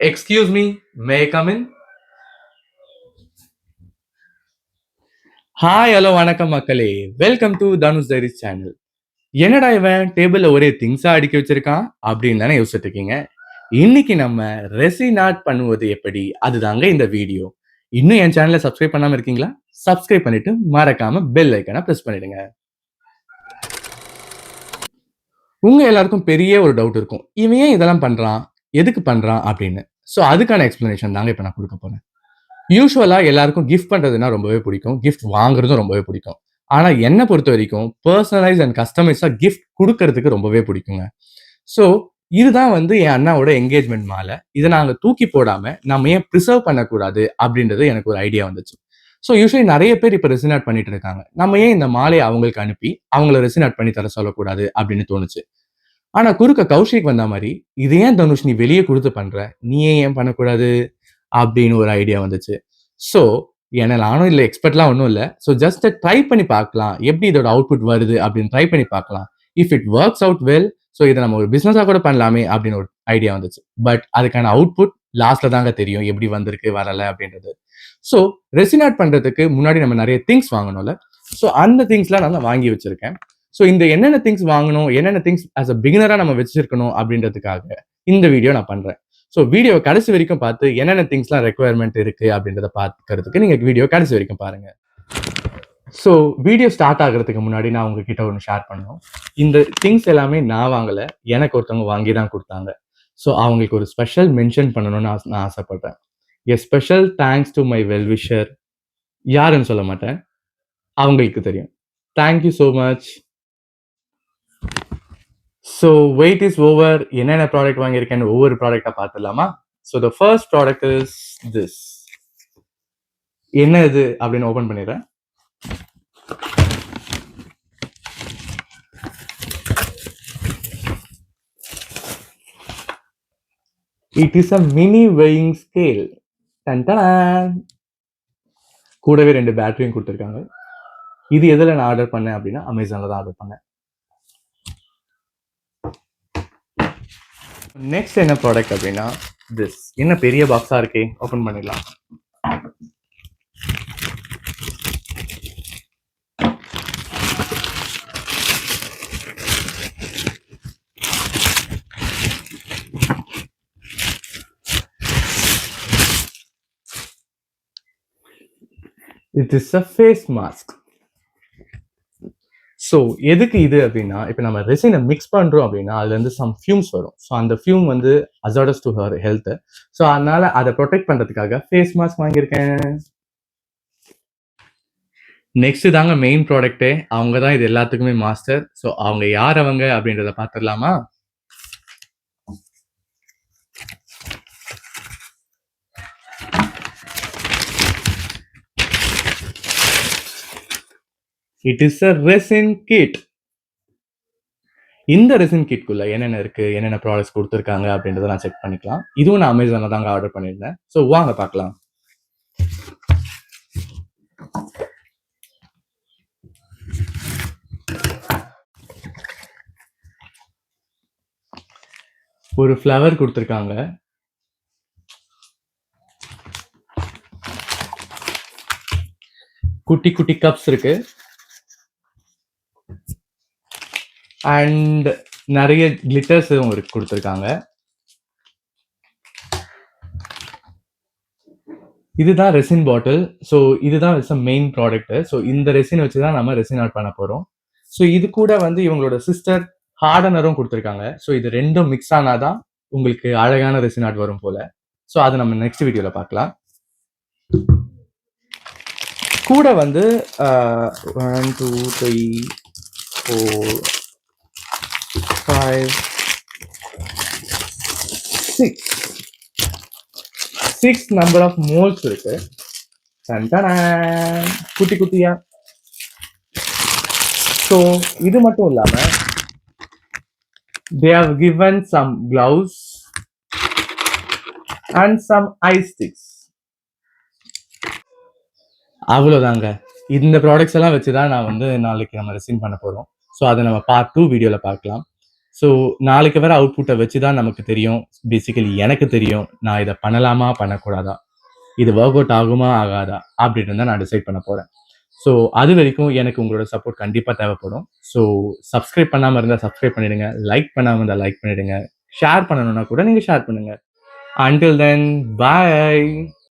Excuse me, may I come in? Hi hello வணக்கம் மக்களே. Welcome to Dhanush diaries channel. என்னடா இவன் டேபிள்ல ஒரே திங்ஸா அடுக்கி வச்சிருக்கான் அப்படின்னு தானே யோசிச்சுட்டு இருக்கீங்க. இன்னைக்கு நம்ம ரெசின் ஆர்ட் பண்ணுவது எப்படி அதுதாங்க இந்த வீடியோ. இன்னும் என் சேனலை சப்ஸ்கிரைப் பண்ணாம இருக்கீங்களா? சப்ஸ்கிரைப் பண்ணிட்டு மறக்காம பெல் ஐக்கனை பிரஸ் பண்ணிடுங்க. உங்க எல்லாருக்கும் பெரிய ஒரு டவுட் இருக்கும், இவன் ஏன் இதெல்லாம் பண்றான், எதுக்கு பண்றான் அப்படின்னு. ஸோ அதுக்கான எக்ஸ்பிளனேஷன் தாங்க இப்போ நான் கொடுக்க போறேன். யூஸ்வலா எல்லாருக்கும் கிஃப்ட் பண்றதுன்னா ரொம்பவே பிடிக்கும், கிஃப்ட் வாங்குறதும் ரொம்பவே பிடிக்கும். ஆனா என்ன பொறுத்த வரைக்கும் பர்சனலைஸ் அண்ட் கஸ்டமைஸா கிஃப்ட் கொடுக்கறதுக்கு ரொம்பவே பிடிக்குங்க. ஸோ இதுதான் வந்து என் அண்ணாவோட என்கேஜ்மெண்ட் மாலை. இதை நாங்கள் தூக்கி போடாம நம்ம ஏன் ப்ரிசர்வ் பண்ணக்கூடாது அப்படின்றது எனக்கு ஒரு ஐடியா வந்துச்சு. ஸோ யூஸ்வலி நிறைய பேர் இப்போ ரெசினாட் பண்ணிட்டு இருக்காங்க. நம்ம ஏன் இந்த மாலையை அவங்களுக்கு அனுப்பி அவங்கள ரெசினாட் பண்ணி தர சொல்லக்கூடாது அப்படின்னு தோணுச்சு. ஆனா குறுக்க கௌஷிக் வந்த மாதிரி, இது ஏன் தனுஷ் நீ வெளியே கொடுத்து பண்ற, நீ ஏன் பண்ணக்கூடாது அப்படின்னு ஒரு ஐடியா வந்துச்சு. ஸோ ஏன்னா நானும் இல்லை எக்ஸ்பர்ட்லாம் ஒன்றும் இல்லை. ஸோ ஜஸ்ட் ட்ரை பண்ணி பார்க்கலாம், எப்படி இதோட அவுட்புட் வருது அப்படின்னு ட்ரை பண்ணி பார்க்கலாம். If it works out well, so இதை நம்ம ஒரு பிஸ்னஸாக கூட பண்ணலாமே அப்படின்னு ஒரு ஐடியா வந்துச்சு. பட் அதுக்கான அவுட்புட் லாஸ்ட்ல தாங்க தெரியும், எப்படி வந்திருக்கு வரலை அப்படின்றது. ஸோ ரெசின் ஆர்ட் பண்றதுக்கு முன்னாடி நம்ம நிறைய திங்ஸ் வாங்கணும்ல. ஸோ அந்த திங்ஸ்லாம் நான் வாங்கி வச்சிருக்கேன். ஸோ இந்த என்னென்ன திங்ஸ் வாங்கணும், என்னென்ன திங்ஸ் ஆஸ் அ பிகினரா நம்ம வச்சிருக்கணும் அப்படின்றதுக்காக இந்த வீடியோ நான் பண்றேன். ஸோ வீடியோ கடைசி வரைக்கும் பார்த்து என்னென்ன திங்ஸ்லாம் ரெக்குவயர்மெண்ட் இருக்கு அப்படின்றத பார்க்கறதுக்கு நீங்க வீடியோ கடைசி வரைக்கும் பாருங்க. ஸோ வீடியோ ஸ்டார்ட் ஆகிறதுக்கு முன்னாடி நான் உங்ககிட்ட ஒன்று ஷேர் பண்ணணும். இந்த திங்ஸ் எல்லாமே நான் வாங்கலை, எனக்கு ஒருத்தவங்க வாங்கி தான் கொடுத்தாங்க. ஸோ அவங்களுக்கு ஒரு ஸ்பெஷல் மென்ஷன் பண்ணணும்னு நான் ஆசைப்படுறேன். A special thanks to my well wisher. யாருன்னு சொல்ல மாட்டேன், அவங்களுக்கு தெரியும். Thank you so much. So wait is over. என்னென்ன ப்ராடக்ட் வாங்கியிருக்கேன்னு ஒவ்வொரு ப்ராடக்டாக பார்த்துடலாமா? So the first product is this. என்ன இது அப்படின்னு ஓப்பன் பண்ணிடுறேன். It is a mini weighing scale. கூடவே 2 பேட்டரியும் கொடுத்துருக்காங்க. இது எதில் நான் ஆர்டர் பண்ணேன் அப்படின்னா அமேசானில் தான் ஆர்டர் பண்ணேன். நெக்ஸ்ட் என்ன ப்ராடக்ட் அப்படின்னா திஸ். என்ன பெரிய பாக்ஸா இருக்கே, ஓபன் பண்ணிடலாம். It is a face mask. So எதுக்கு இது அப்படின்னா, இப்போ நம்ம ரெசினை மிக்ஸ் பண்ணுறோம் அப்படின்னா அதுலேருந்து சம் ஃபியூம்ஸ் வரும். ஸோ அந்த ஃபியூம் வந்து hazards to her health. So அதனால அதை ப்ரொடெக்ட் பண்ணுறதுக்காக ஃபேஸ் மாஸ்க் வாங்கியிருக்கேன். நெக்ஸ்ட் தாங்க மெயின் ப்ராடக்டே. அவங்க தான் இது எல்லாத்துக்குமே மாஸ்டர். ஸோ அவங்க யார் அவங்க அப்படின்றத பார்த்துடலாமா? It is a resin kit. இந்த ரெசின் கிட்குள்ள என்னென்ன இருக்கு, என்னென்ன ப்ராடக்ட்ஸ் கொடுத்துருக்காங்க அப்படின்றத நான் செக் பண்ணிக்கலாம். இதுவும் நான் அமேசானில் தாங்க ஆர்டர் பண்ணியிருந்தேன். ஸோ வாங்க பார்க்கலாம். ஒரு ஃப்ளவர் கொடுத்துருக்காங்க. குட்டி குட்டி கப்ஸ் இருக்கு. அண்ட் நிறைய கிளிட்டர்ஸும் கொடுத்துருக்காங்க. இதுதான் ரெசின் பாட்டில். ஸோ இதுதான் மெயின் ப்ராடக்ட். ஸோ இந்த ரெசின் வச்சு தான் நம்ம ரெசின் ஆர்ட் பண்ண போகிறோம். ஸோ இது கூட வந்து இவங்களோட சிஸ்டர் ஹார்டனரும் கொடுத்துருக்காங்க. ஸோ இது ரெண்டும் மிக்ஸ் ஆனாதான் உங்களுக்கு அழகான ரெசின் ஆர்ட் வரும் போல. ஸோ அதை நம்ம நெக்ஸ்ட் வீடியோவில் பார்க்கலாம். கூட வந்து 1 2 3 4 5 6 நம்பர் ஆஃப் மோல்ஸ் இருக்கு. குட்டி குட்டியா. ஸோ இது மட்டும் இல்லாம they have given some gloves and some ice sticks. அவ்வளோதாங்க. இந்த ப்ராடக்ட்ஸ் எல்லாம் வச்சு தான் நான் வந்து நாளைக்கு நம்ம ரெசின் பண்ண போகிறோம். ஸோ அதை நம்ம பார்ட் 2 வீடியோவில் பார்க்கலாம். ஸோ நாளைக்கு வர அவுட்புட்டை வச்சு தான் நமக்கு தெரியும். பேசிக்கலி எனக்கு தெரியும். நான் இதை பண்ணலாமா பண்ணக்கூடாதா, இது ஒர்க் அவுட் ஆகுமா ஆகாதா அப்படின்னு தான் நான் டிசைட் பண்ண போறேன். ஸோ அது வரைக்கும் எனக்கு உங்களோட சப்போர்ட் கண்டிப்பாக தேவைப்படும். ஸோ சப்ஸ்கிரைப் பண்ணாமல் இருந்தால் சப்ஸ்கிரைப் பண்ணிடுங்க, லைக் பண்ணாமல் இருந்தால் லைக் பண்ணிடுங்க, ஷேர் பண்ணணும்னா கூட நீங்கள் ஷேர் பண்ணுங்க. அன்டில் தென் பாய்.